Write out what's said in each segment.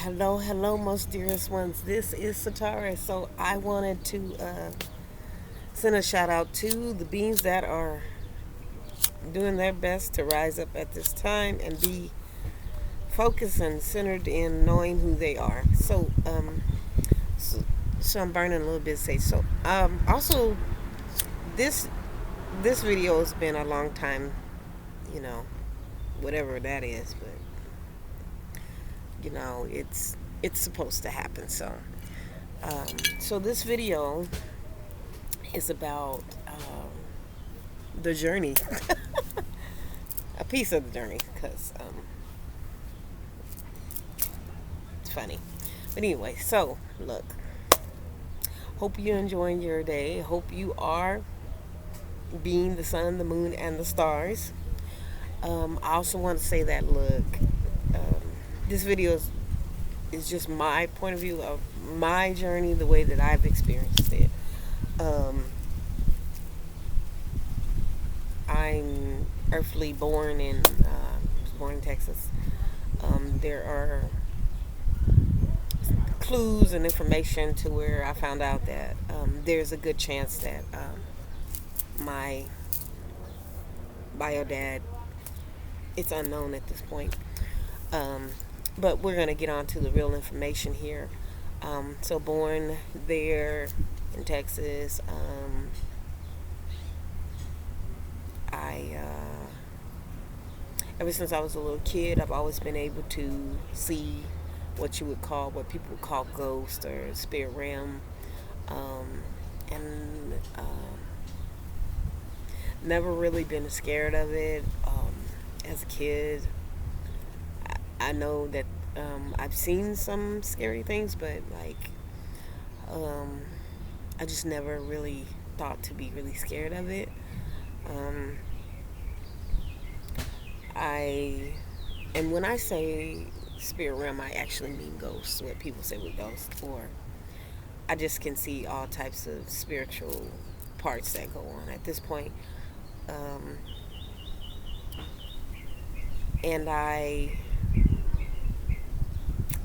Hello, most dearest ones. This is Satara. So I wanted to send a shout out to the beings that are doing their best to rise up at this time and be focused and centered in knowing who they are. So I'm burning a little bit. Also, this this video has been a long time, you know, whatever that is, but it's supposed to happen. So this video is about the journey, a piece of the journey, because it's funny. But anyway, so look, hope you're enjoying your day. Hope you are being the sun, the moon, and the stars. I also want to say that look, um, this video is just my point of view of my journey, the way that I've experienced it. Um, I'm earthly born in was born in Texas. There are clues and information to where I found out that there's a good chance that my bio dad, it's unknown at this point. But we're going to get on to the real information here. So born there in Texas. I ever since I was a little kid, I've always been able to see what people would call ghost or spirit realm, and never really been scared of it. As a kid, I know that I've seen some scary things, but um, I just never really thought to be really scared of it. Um, I and when I say spirit realm, I actually mean ghosts. What people say with ghosts, or I just can see all types of spiritual parts that go on at this point. Um, and I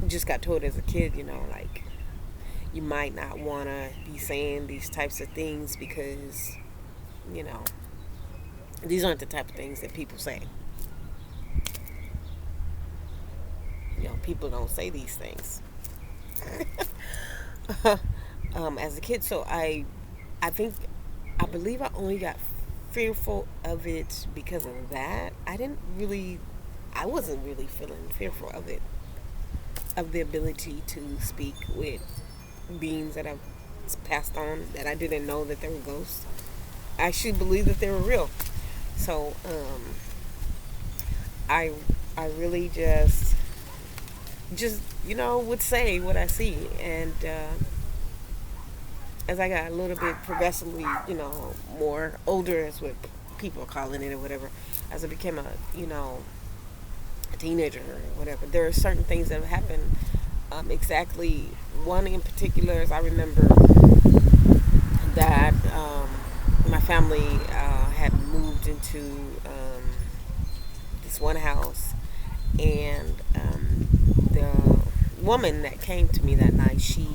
just got told as a kid, you might not want to be saying these types of things because, you know, these aren't the type of things that people say. People don't say these things. As a kid, I think, I believe I only got fearful of it because of that. I wasn't really feeling fearful of it, of the ability to speak with beings that I've passed on that I didn't know that they were ghosts. I actually believed that they were real. So, I I really just would say what I see, and as I got a little bit progressively, more older, as what people are calling it or whatever, as I became a teenager or whatever, there are certain things that have happened. Exactly, one in particular is I remember that my family had moved into this one house, and the woman that came to me that night, she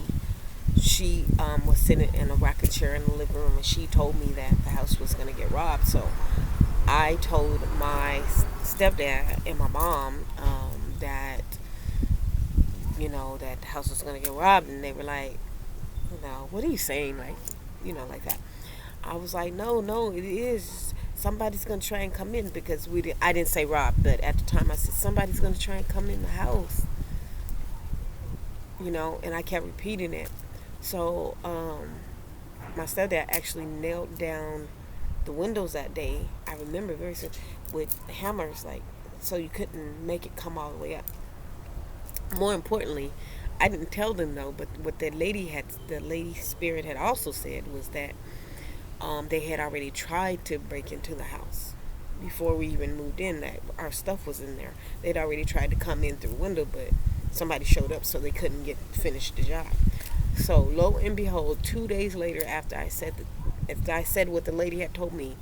was sitting in a rocking chair in the living room, and she told me that the house was going to get robbed. So I told my stepdad and my mom that that the house was going to get robbed, and they were like, what are you saying, like that. I was like, no, it is. Somebody's gonna try and come in, because I didn't say rob, but at the time I said somebody's gonna try and come in the house, and I kept repeating it. So my stepdad actually nailed down the windows that day. I remember very soon, with hammers, so you couldn't make it come all the way up. More importantly, I didn't tell them though, but what the lady spirit had also said was that they had already tried to break into the house before we even moved in. That our stuff was in there. They'd already tried to come in through the window, but somebody showed up, so they couldn't finish the job. So lo and behold, 2 days later, after I said what the lady had told me,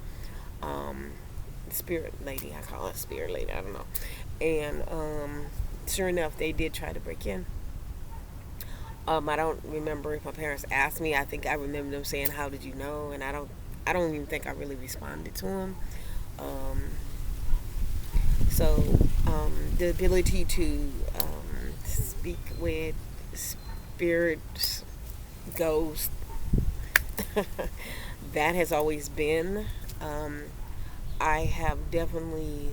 the spirit lady, I call it spirit lady, I don't know, and sure enough, they did try to break in. I don't remember if my parents asked me. I think I remember them saying, "How did you know?" And I don't even think I really responded to them. Um, the ability to speak with spirits, ghosts, that has always been. Um, I have definitely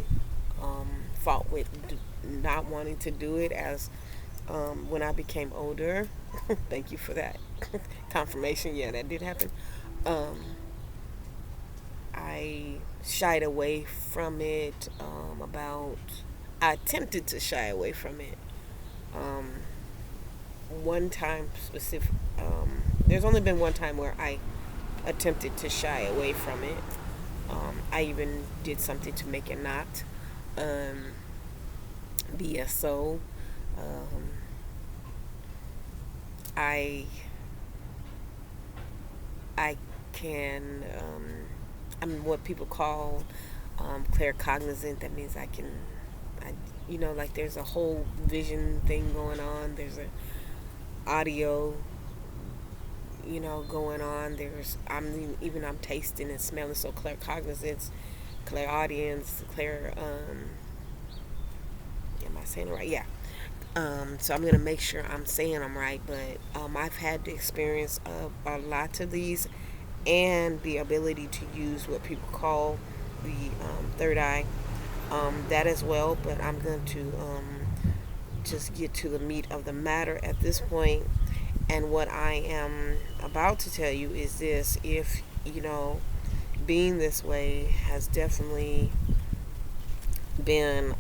fought with not wanting to do it as when I became older. Thank you for that confirmation. Yeah, that did happen. Um, I shied away from it. I attempted to shy away from it. Um, one time specific. There's only been one time where I attempted to shy away from it. I even did something to make it not um, be a so. Um, I I can I'm what people call claircognizant. That means I like there's a whole vision thing going on. There's a audio going on. I'm tasting and smelling. So claircognizance, clairaudience, clair am I saying it right? Yeah. So I'm gonna make sure I'm saying them right. But I've had the experience of a lot of these, and the ability to use what people call the third eye, that as well. But I'm going to just get to the meat of the matter at this point. And what I am about to tell you is this: if being this way has definitely been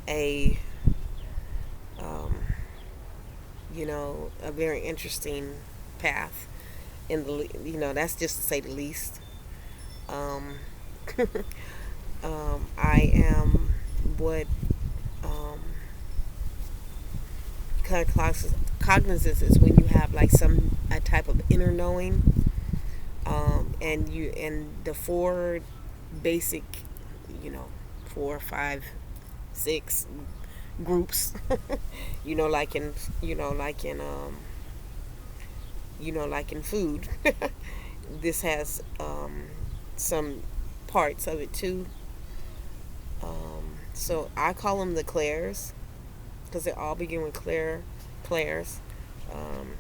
a um, a very interesting path in that's just to say the least. Um, I am what um, cognizance is when you have like some a type of inner knowing, and the four basic, you know, 4, 5, 6 groups, like in like in food. This has some parts of it too. So I call them the clairs because they all begin with clairs. Um,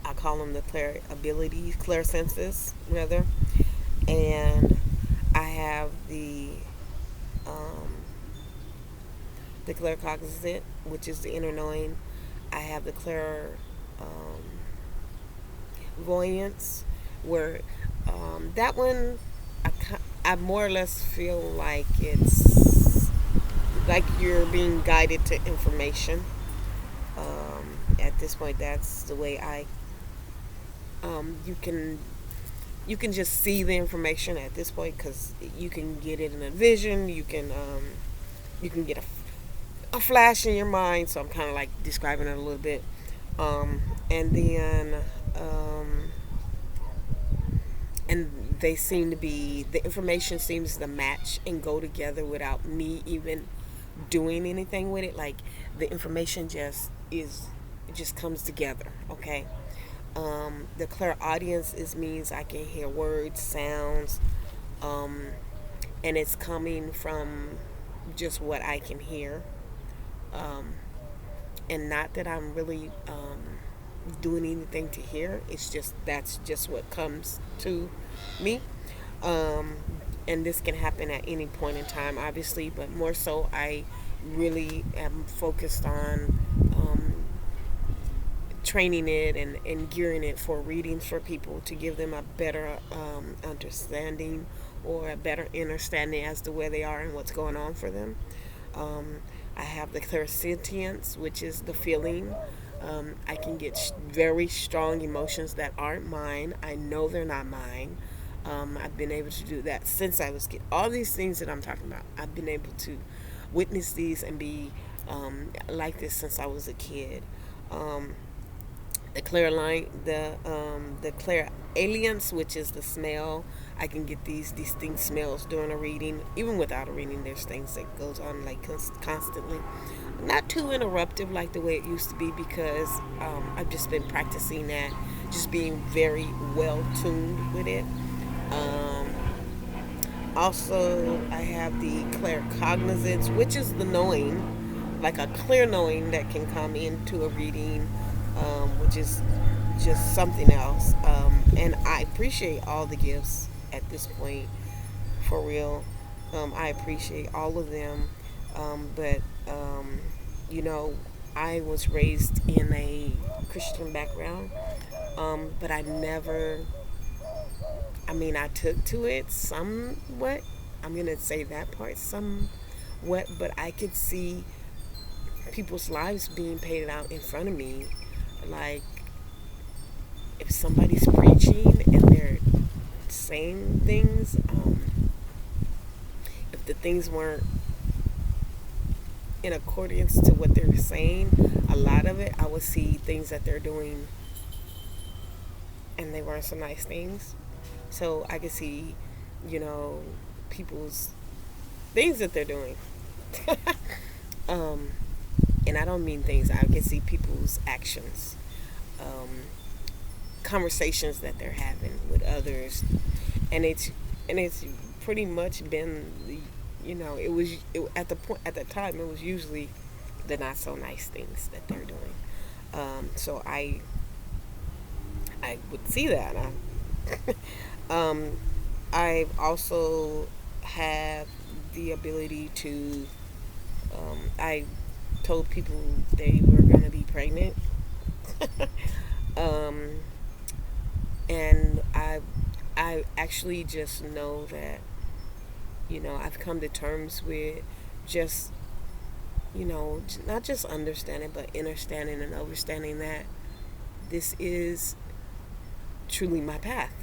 I call them the clair abilities, clair senses rather, and I have um, the claircognizant, which is the inner knowing. I have the clairvoyance, where that one I more or less feel like it's like you're being guided to information. At this point, that's the way you can just see the information at this point because you can get it in a vision. You can get a flash in your mind. So I'm kind of like describing it a little bit, and then and they seem to be the information seems to match and go together without me even doing anything with it. Like the information it just comes together. Okay. The clairaudience means I can hear words, sounds, um, and it's coming from just what I can hear, um, and not that I'm really doing anything to hear. It's just that's just what comes to me, um, and this can happen at any point in time, obviously. But more so, I really am focused on training it and gearing it for readings for people to give them a better understanding or a better understanding as to where they are and what's going on for them. I have the clairsentience, which is the feeling. I can get very strong emotions that aren't mine. I know they're not mine. I've been able to do that since I was a kid. All these things that I'm talking about, I've been able to witness these and be like this since I was a kid. Um, the clear line, the clear aliens, which is the smell. I can get these distinct smells during a reading, even without a reading. There's things that goes on like constantly. not too interruptive like the way it used to be, because I've just been practicing that, just being very well tuned with it. Um, Also, I have the claircognizance, which is the knowing, like a clear knowing that can come into a reading, which is just something else. And I appreciate all the gifts at this point, for real. I appreciate all of them. But, you know, I was raised in a Christian background, but I never, I mean, I took to it somewhat. I'm going to say that part somewhat, but I could see people's lives being painted out in front of me. Like, if somebody's preaching and they're saying things, if the things weren't in accordance to what they're saying, a lot of it, I would see things that they're doing and they weren't so nice things. So I could see, you know, people's things that they're doing. um, and I don't mean things, I can see people's actions, um, conversations that they're having with others. And it's pretty much been the, you know, at the point, at the time, it was usually the not so nice things that they're doing. So I would see that. Um, I also have the ability to. I told people they were going to be pregnant, um, and I actually just know that, you know, I've come to terms with just, you know, not just understanding, but understanding and understanding that this is truly my path.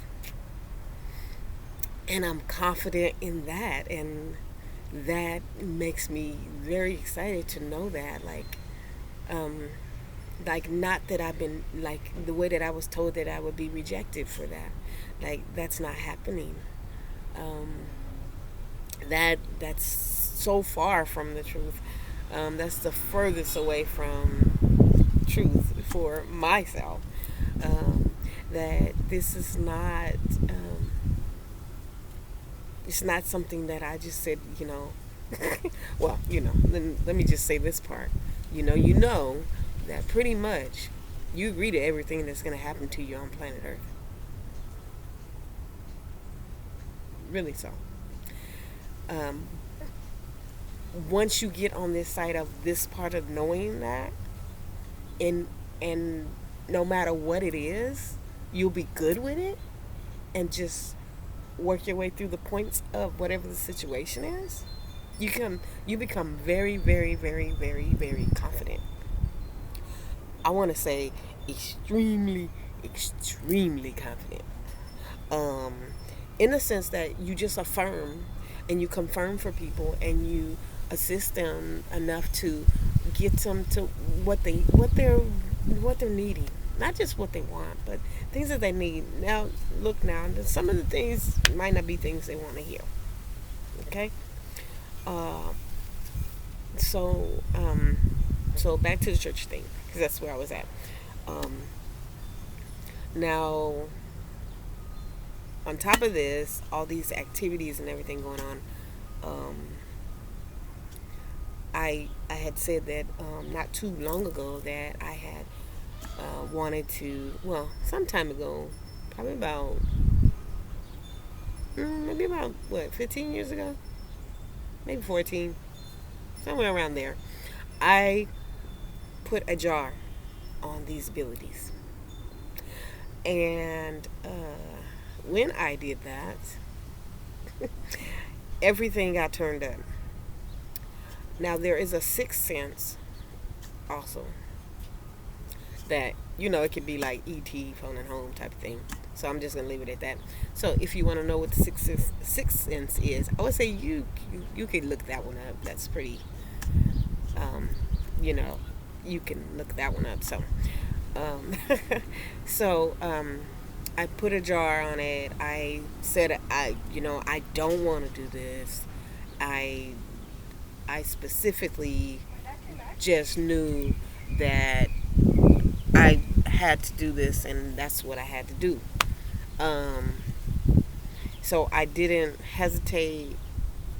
And I'm confident in that. And that makes me very excited to know that. Um, not that I've been, like, the way that I was told that I would be rejected for that. Like, that's not happening. Um, that's so far from the truth. That's the furthest away from truth for myself. Um, that this is not. It's not something that I just said. You know. Well, you know. Let me just say this part. You know that pretty much you agree to everything that's going to happen to you on planet Earth. Really so. Um, Once you get on this side of this part of knowing that, and and no matter what it is, you'll be good with it, and just work your way through the points of whatever the situation is. You become very, very, very, very, very confident. I want to say extremely, extremely confident. Um, in the sense that you just affirm and you confirm for people, and you assist them enough to get them to what they're needing, not just what they want, but things that they need. Now, look, now some of the things might not be things they want to hear. Okay, uh, so so back to the church thing, because that's where I was at. Um, Now, on top of this, all these activities and everything going on, um, I had said that not too long ago that I had wanted to, well, some time ago, probably about maybe about what, 15 years ago, maybe 14, somewhere around there. I put a jar on these abilities, and when I did that, everything got turned up. Now, there is a sixth sense also that, it could be like ET, phone and home type of thing. So I'm just gonna leave it at that. So if you want to know what the sixth sense is, I would say you could look that one up. That's pretty, um, you know, you can look that one up. So, um, so I put a jar on it. I said I don't want to do this. I I specifically just knew that I had to do this, and that's what I had to do. Um, so I didn't hesitate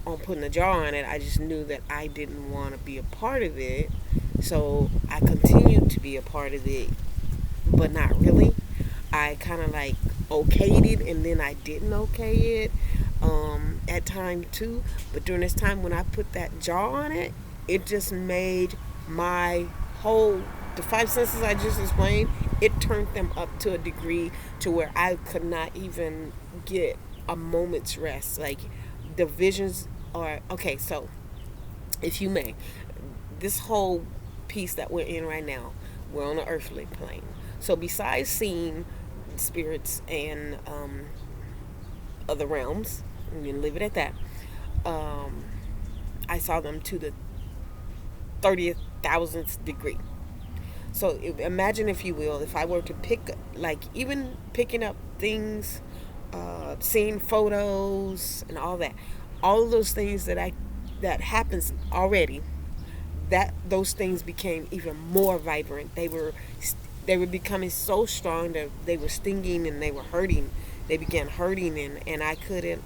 on putting a jar on it. I just knew that I didn't want to be a part of it. So I continued to be a part of it, but not really. I kind of like okayed it, and then I didn't okay it at time too. But during this time when I put that jar on it, it just made my whole, the five senses I just explained, it turned them up to a degree to where I could not even get a moment's rest. Like the visions are okay. So if you may, this whole piece that we're in right now, we're on an earthly plane. So besides seeing spirits and other realms, I'm gonna leave it at that. Um, I saw them to the 30th thousandth degree. So imagine, if you will, if I were to pick, like even picking up things, seeing photos and all of those things that happens already, that those things became even more vibrant. They were becoming so strong that they were stinging and they were hurting. They began hurting, and I couldn't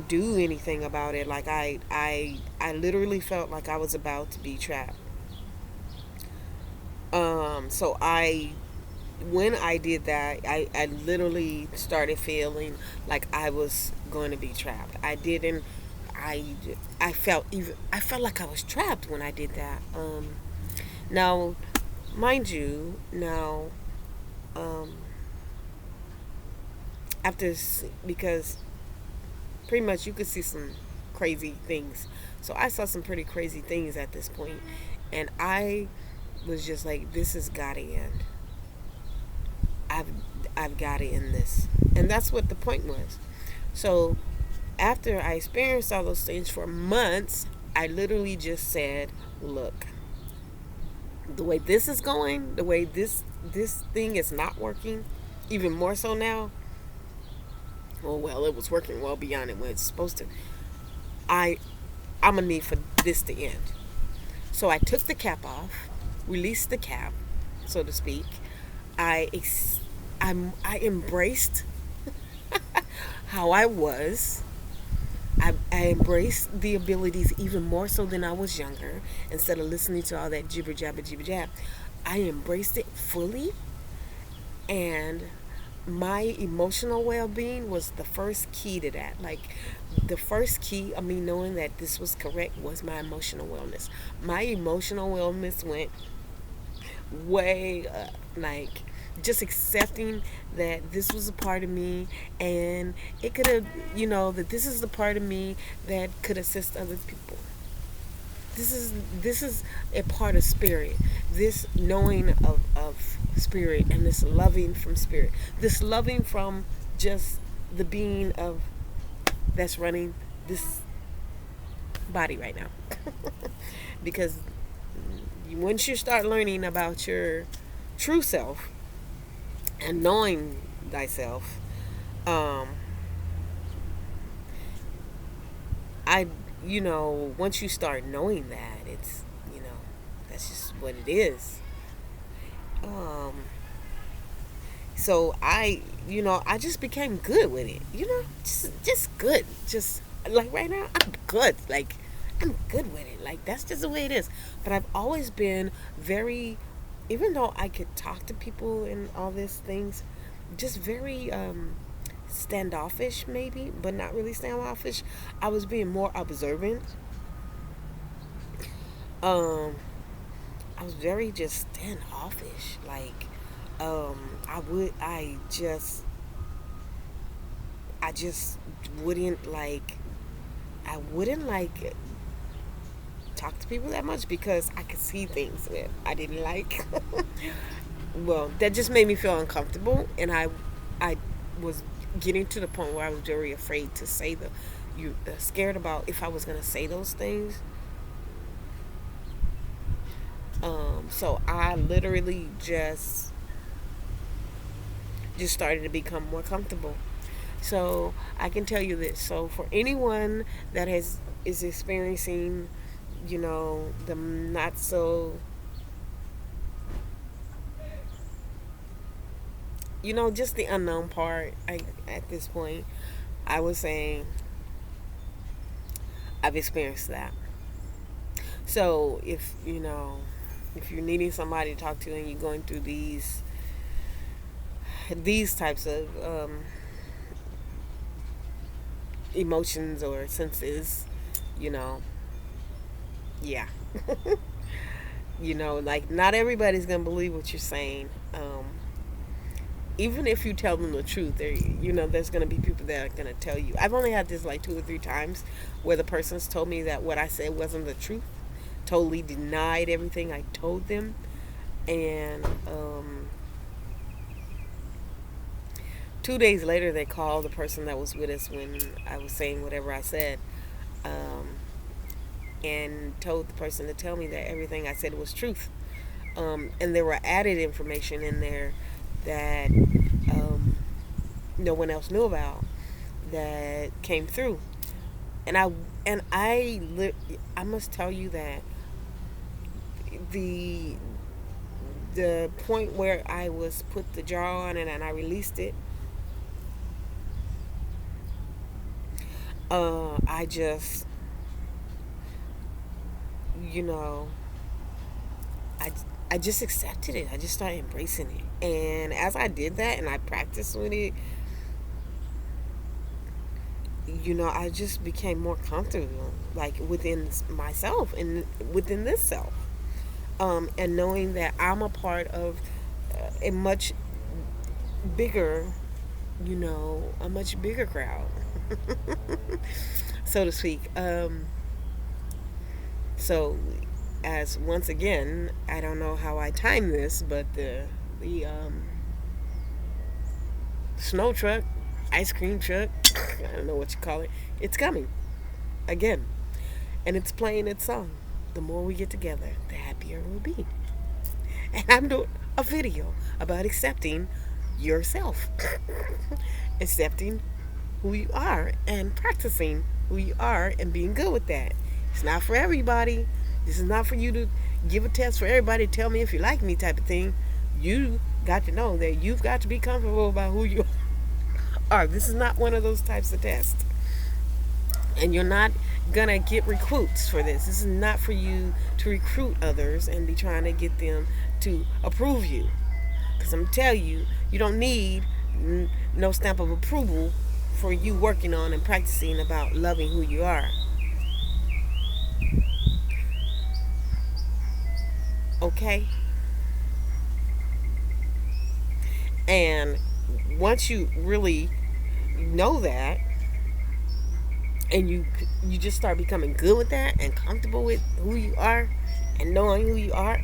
do anything about it. Like I literally felt like I was about to be trapped. So when I did that, I literally started feeling like I was going to be trapped. I I felt like I was trapped when I did that. Now, mind you, um, because pretty much you could see some crazy things. So I saw some pretty crazy things at this point, and I was just like, this has got to end. I've I've got to end this, and that's what the point was. So after I experienced all those things for months, I literally just said, look, the way this is going, the way this thing is not working, even more so now. Well, it was working well beyond it when it's supposed to. I I'm gonna need for this to end. So I took the cap off, released the cap, so to speak. I I embraced how I was. I embraced the abilities even more so than I was younger. Instead of listening to all that jibber jab, I embraced it fully, and my emotional well-being was the first key to that. Like the first key of me knowing that this was correct was my emotional wellness. My emotional wellness went way up. Like just accepting that this was a part of me, and it could have, that this is the part of me that could assist other people. This is a part of spirit. This knowing of spirit, and this loving from spirit. This loving from just the being of that's running this body right now. Because once you start learning about your true self and knowing thyself, um, I, once you start knowing that, it's, that's just what it is. Um, so I just became good with it, just good. Just like right now, I'm good. Like, I'm good with it. Like, that's just the way it is. But I've always been very, even though I could talk to people and all these things, just very standoffish maybe, but not really standoffish. I was being more observant. Um, I was very just standoffish. Like, I just wouldn't like, I wouldn't like talk to people that much because I could see things that I didn't like. Well, that just made me feel uncomfortable, and I was getting to the point where I was very afraid to say scared about if I was gonna say those things. So I literally just started to become more comfortable. So I can tell you this. So for anyone that is experiencing the not so, just the unknown part. At this point, I was saying I've experienced that. So if you're needing somebody to talk to and you're going through these types of emotions or senses, you know, yeah. Like, not everybody's gonna believe what you're saying. Even if you tell them the truth, there's gonna be people that are gonna tell you. I've only had this like 2 or 3 times where the person's told me that what I said wasn't the truth, totally denied everything I told them, and 2 days later they called the person that was with us when I was saying whatever I said, um, and told the person to tell me that everything I said was truth. And there were added information in there that no one else knew about that came through. And I must tell you that the the point where I was put the jar on and I released it, I just, you know, I I just accepted it. I just started embracing it. And as I did that and I practiced with it, I just became more comfortable, like within myself and within this self. And knowing that I'm a part of a much bigger, a much bigger crowd, so to speak. So, as once again, I don't know how I time this, but the snow truck, ice cream truck, I don't know what you call it, it's coming again, and it's playing its song. The more we get together, the happier we'll be. And I'm doing a video about accepting yourself, accepting who you are, and practicing who you are, and being good with that. It's not for everybody. This is not for you to give a test for everybody. Tell me if you like me, type of thing. You got to know that you've got to be comfortable about who you are. This is not one of those types of tests. And you're not gonna get recruits for this. This is not for you to recruit others and be trying to get them to approve you. Because I'm gonna tell you, you don't need no stamp of approval for you working on and practicing about loving who you are. Okay? And once you really know that, and you just start becoming good with that and comfortable with who you are and knowing who you are,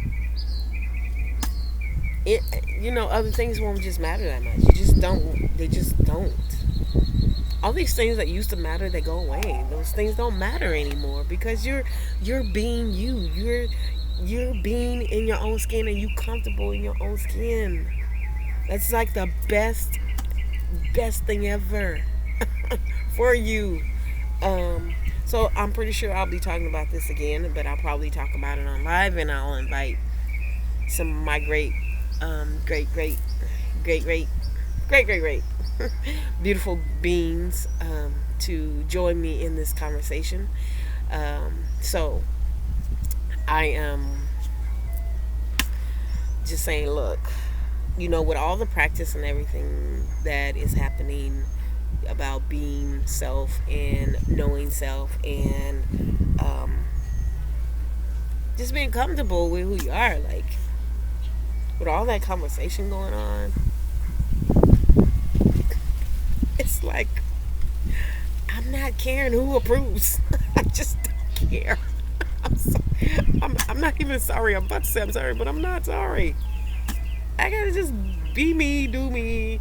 it other things won't just matter that much. They just don't. All these things that used to matter, they go away. Those things don't matter anymore because you're being you. You're being in your own skin and you comfortable in your own skin. That's like the best thing ever for you. So I'm pretty sure I'll be talking about this again, but I'll probably talk about it on live, and I'll invite some of my great, great, beautiful beings to join me in this conversation. So I am just saying, look, with all the practice and everything that is happening about being self and knowing self and just being comfortable with who you are, like with all that conversation going on, it's like I'm not caring who approves. I just don't care. I'm not even sorry. I'm about to say I'm sorry, but I'm not sorry. I gotta just be me, do me,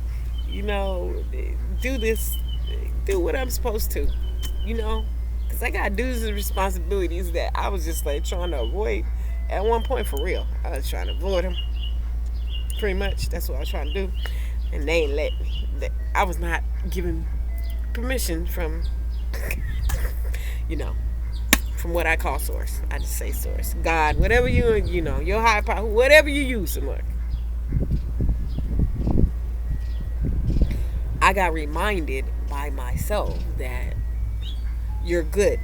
do this, do what I'm supposed to, because I got duties and responsibilities that I was just like trying to avoid at one point. For real, I was trying to avoid them. Pretty much, that's what I was trying to do, and they ain't let me. I was not given permission from, from what I call source. I just say source. God, whatever you know, your higher power, whatever you use to look. I got reminded by myself that you're good.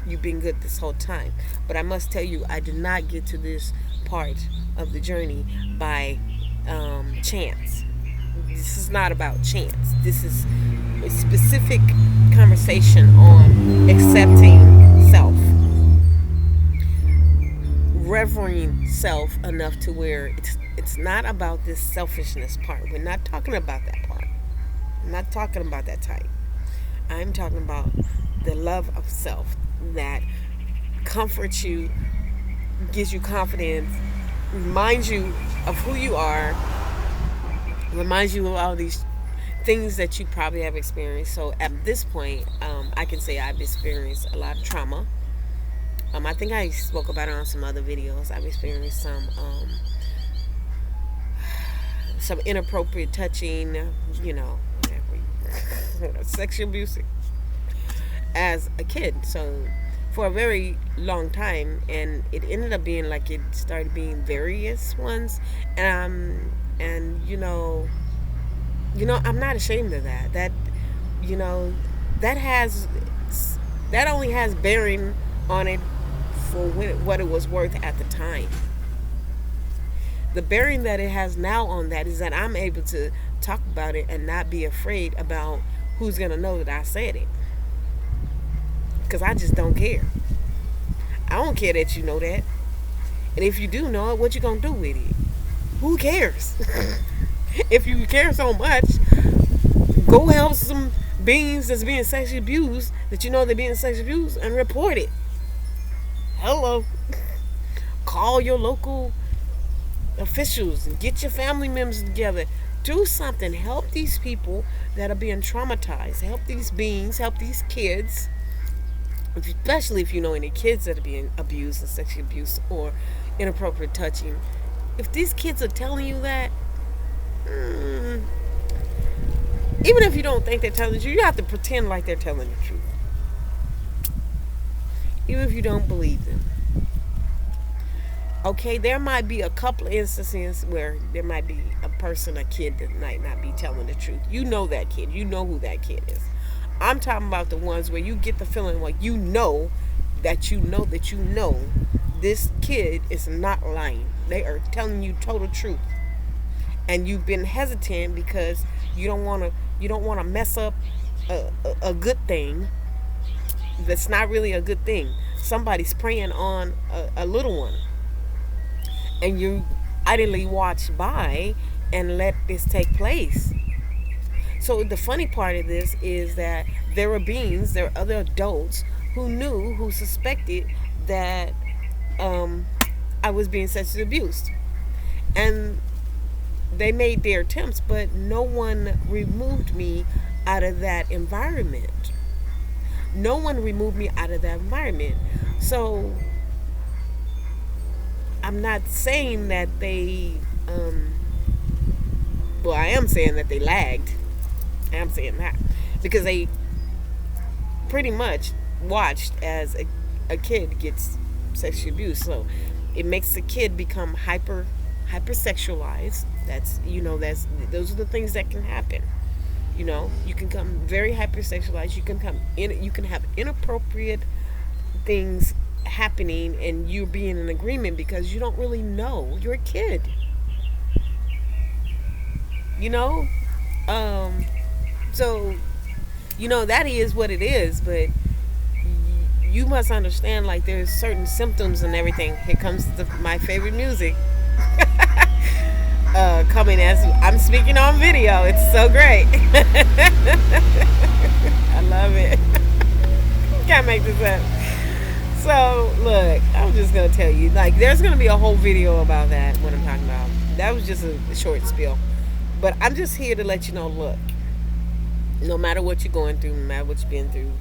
You've been good this whole time. But I must tell you, I did not get to this part of the journey by chance. This is not about chance. This is a specific conversation on accepting self, revering self enough to where it's not about this selfishness part. We're not talking about that part. I'm not talking about that type. I'm talking about the love of self that comforts you, gives you confidence, reminds you of who you are, reminds you of all these things that you probably have experienced. So at this point, I can say I've experienced a lot of trauma. I think I spoke about it on some other videos. I've experienced some inappropriate touching, sexual abuse as a kid. So for a very long time, and it ended up being like it started being various ones, and I'm not ashamed of that. That only has bearing on it for what it was worth at the time. The bearing that it has now on that is that I'm able to talk about it and not be afraid about who's gonna know that I said it, because I just don't care. I don't care that you know that, and if you do know it, what you gonna do with it? Who cares? If you care so much, go help some beings that's being sexually abused, that you know they're being sexually abused, and report it. Hello. Call your local officials and get your family members together. Do something. Help these people that are being traumatized. Help these beings. Help these kids. Especially if you know any kids that are being abused and sexually abused or inappropriate touching. If these kids are telling you that, even if you don't think they're telling you, you have to pretend like they're telling the truth. Even if you don't believe them. Okay, there might be a couple of instances where there might be a kid that might not be telling the truth. You know that kid. You know who that kid is. I'm talking about the ones where you get the feeling like you know this kid is not lying. They are telling you total truth. And you've been hesitant because you don't want to mess up a good thing that's not really a good thing. Somebody's preying on a little one, and you idly watch by and let this take place. So the funny part of this is that there are other adults who suspected that I was being sexually abused, and they made their attempts, but no one removed me out of that environment. No one removed me out of that environment. So I'm not saying that they I am saying that they lagged. I am saying that because they pretty much watched as a kid gets sexually abused. So it makes the kid become hypersexualized. Those are the things that can happen. You can become very hypersexualized. You can have inappropriate things happening, and you being in agreement because you don't really know. You're a kid. So that is what it is. But you must understand, like, there's certain symptoms and everything. Here comes my favorite music. Coming as I'm speaking on video. It's so great. I love it. Can't make this up. So look, I'm just gonna tell you, like, there's gonna be a whole video about that, what I'm talking about. That was just a short spiel, but I'm just here to let you know, look, no matter what you're going through, no matter what you've been through,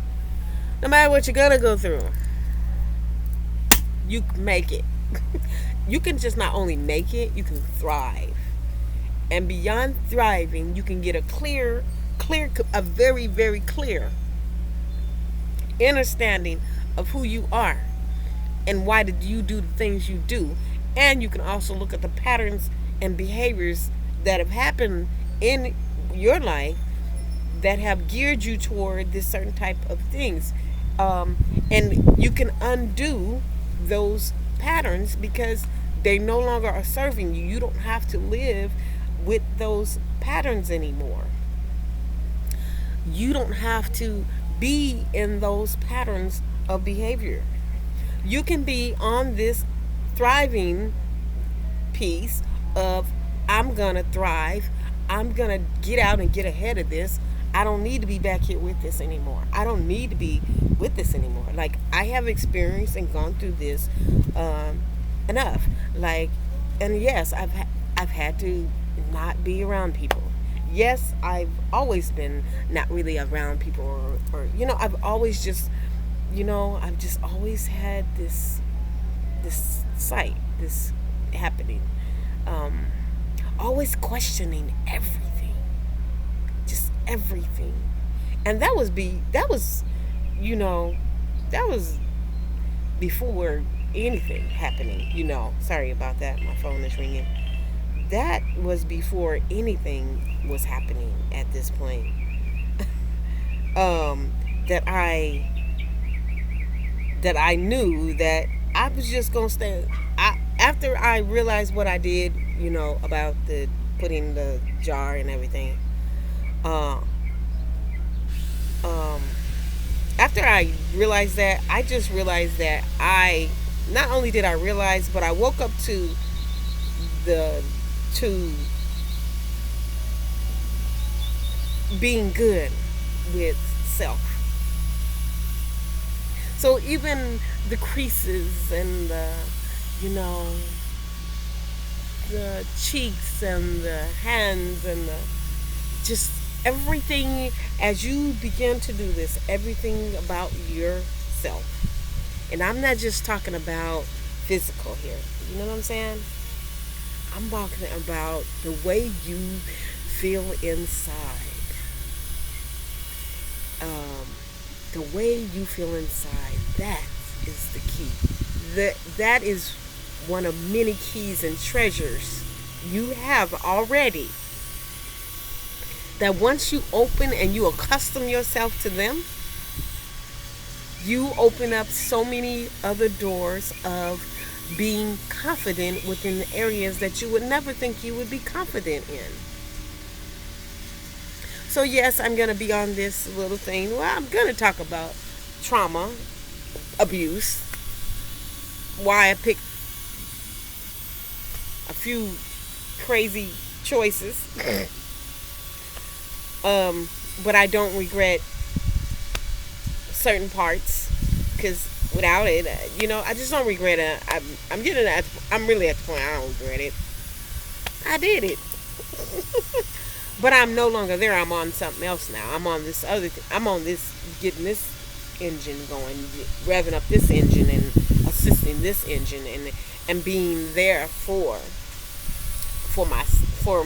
no matter what you're gonna go through, you can make it. You can just not only make it, you can thrive. And beyond thriving, you can get a very, very clear understanding of who you are. and why did you do the things you do. And you can also look at the patterns and behaviors that have happened in your life that have geared you toward this certain type of things. And you can undo those patterns because they no longer are serving you. You don't have to live with those patterns anymore. You don't have to be in those patterns of behavior. You can be on this thriving piece of, I'm gonna thrive. I'm gonna get out and get ahead of this. I don't need to be back here with this anymore. I don't need to be with this anymore. Like, I have experienced and gone through this enough. Like, and yes, I've had to not be around people. Yes, I've always been not really around people, or I've always just, I've just always had this sight, this happening. Always questioning everything, just everything, and that was that was before anything happening. Sorry about that. My phone is ringing. That was before anything was happening at this point. That I knew that I was just gonna stay. After I realized what I did, about the putting the jar and everything. Uh, um, After I realized that, I just realized that I not only did I realize, but I woke up the to being good with self. So even the creases and you know, the cheeks and the hands and just everything, as you begin to do this, everything about yourself. And I'm not just talking about physical here. You know what I'm saying? I'm talking about the way you feel inside. The way you feel inside, that is the key. That is one of many keys and treasures you have already. That once you open and you accustom yourself to them, you open up so many other doors of being confident within the areas that you would never think you would be confident in. So yes, I'm going to be on this little thing. Well, I'm going to talk about trauma, abuse, why I picked a few crazy choices. But I don't regret certain parts, because without it, I just don't regret it. I'm really at the point I don't regret it. I did it. But I'm no longer there. I'm on something else now. I'm on this other thing. I'm on this, getting this engine going, revving up this engine and assisting this engine, and being there for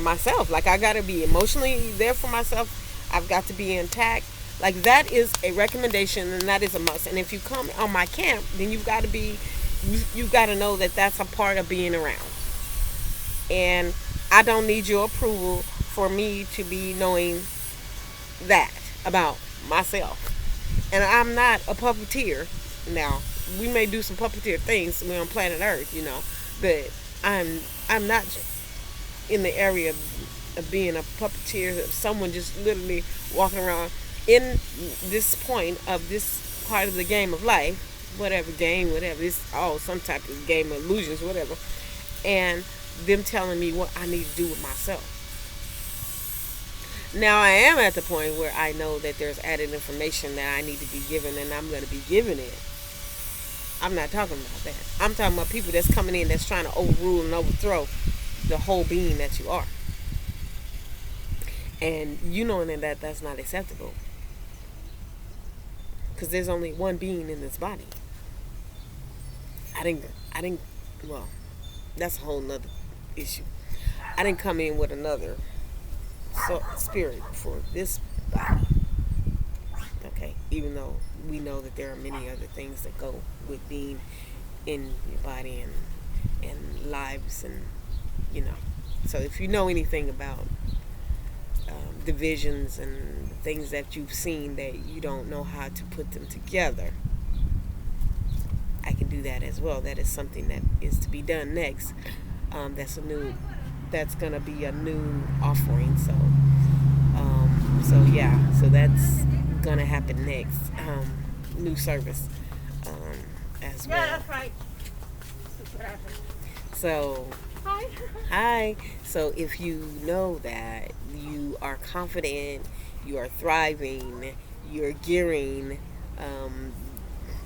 myself. Like, I got to be emotionally there for myself. I've got to be intact. Like, that is a recommendation, and that is a must. And if you come on my camp, then you've got to know that that's a part of being around. And I don't need your approval for me to be knowing that about myself. And I'm not a puppeteer. Now, we may do some puppeteer things. We're on planet Earth, but I'm not in the area of being a puppeteer, of someone just literally walking around in this point of this part of the game of life, whatever game, whatever, it's all some type of game of illusions, whatever, and them telling me what I need to do with myself. Now, I am at the point where I know that there's added information that I need to be given, and I'm going to be giving it. I'm not talking about that. I'm talking about people that's coming in that's trying to overrule and overthrow the whole being that you are. And you knowing that that's not acceptable. Because there's only one being in this body. I didn't, well, that's a whole nother issue. I didn't come in with another spirit for this body. Okay, even though we know that there are many other things that go with being in your body and lives, and you know. So if you know anything about divisions and things that you've seen that you don't know how to put them together, I can do that as well. That is something that is to be done next. That's gonna be a new offering. So yeah, so that's gonna happen next. New service as well. Yeah, that's right. So hi. Hi. So if you know that you are confident, you are thriving, you're gearing,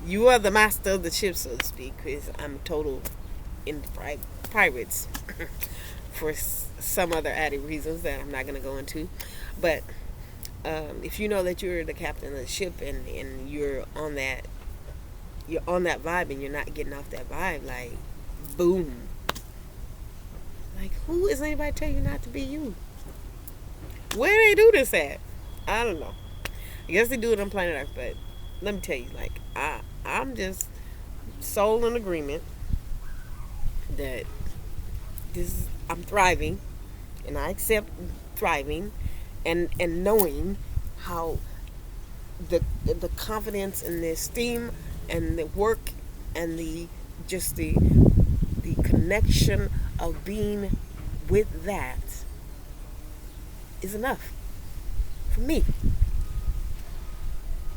you are the master of the ship, so to speak, because I'm total in pirates for some other added reasons that I'm not going to go into. But if you know that you're the captain of the ship, and you're on that vibe, and you're not getting off that vibe, like boom. Like, who is anybody tell you not to be you? Where do they do this at? I don't know. I guess they do it on planet Earth, but let me tell you, like, I'm just soul in agreement that I'm thriving, and I accept thriving, and knowing how the confidence and the esteem and the work and the connection of being with that is enough for me,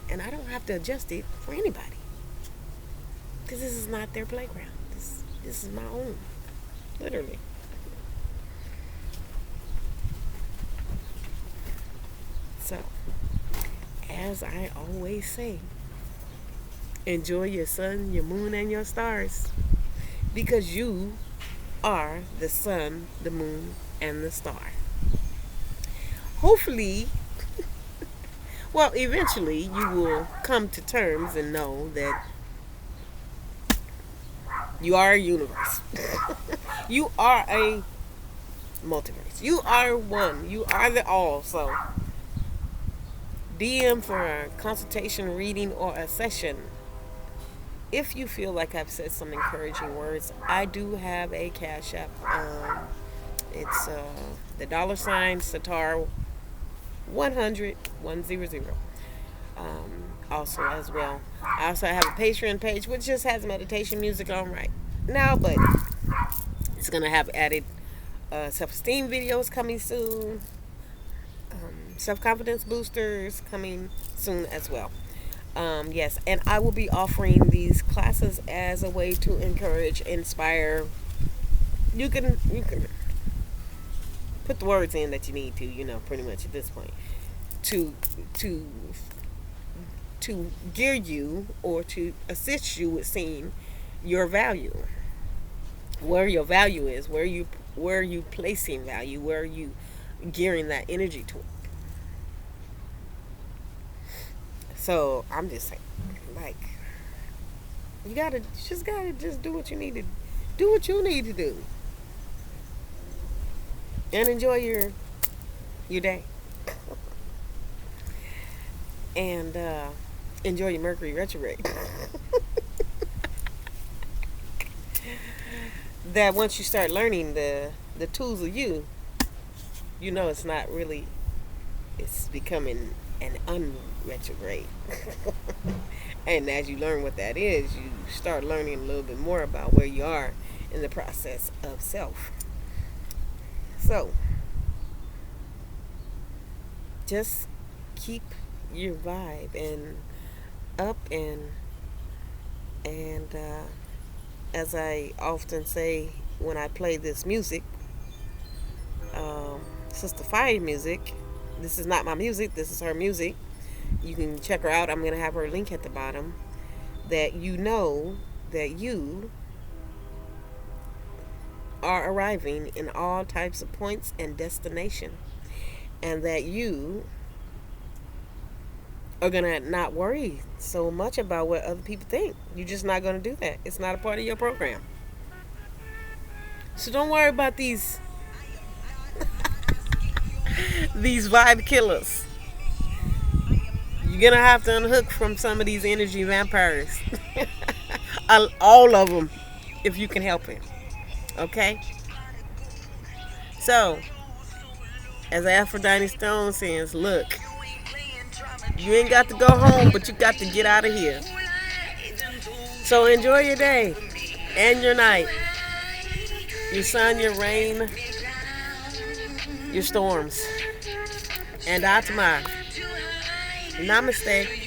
and I don't have to adjust it for anybody, because this is not their playground. This is my own, literally. So, as I always say, enjoy your sun, your moon, and your stars, because you are the sun, the moon, and the star. Hopefully, well, eventually you will come to terms and know that you are a universe. You are a multiverse. You are one. You are the all. So, DM for a consultation, reading, or a session. If you feel like I've said some encouraging words, I do have a Cash App. It's the $ Satar 100 100. Also as well. I also have a Patreon page which just has meditation music on right now, but it's gonna have added self-esteem videos coming soon, self-confidence boosters coming soon as well. Yes, and I will be offering these classes as a way to encourage, inspire. You can put the words in that you need to, pretty much at this point, to gear you, or to assist you with seeing your value, where your value is, where are you placing value, where are you gearing that energy toward. So I'm just saying, like, you just gotta do what you need to do, and enjoy your day, and enjoy your Mercury retrograde. That once you start learning the tools of it's not really, it's becoming an unretrograde. And as you learn what that is, you start learning a little bit more about where you are in the process of self. So, just keep your vibe and up, and as I often say when I play this music, Sister Fire music. This is not my music. This is her music. You can check her out. I'm going to have her link at the bottom. That you know that you are arriving in all types of points and destination, and that you are going to not worry so much about what other people think. You're just not going to do that. It's not a part of your program. So don't worry about these vibe killers. You're going to have to unhook from some of these energy vampires. All of them, if you can help it. Okay? So, as Aphrodite Stone says, look, you ain't got to go home, but you got to get out of here. So enjoy your day and your night, your sun, your rain, your storms. And Atma, namaste.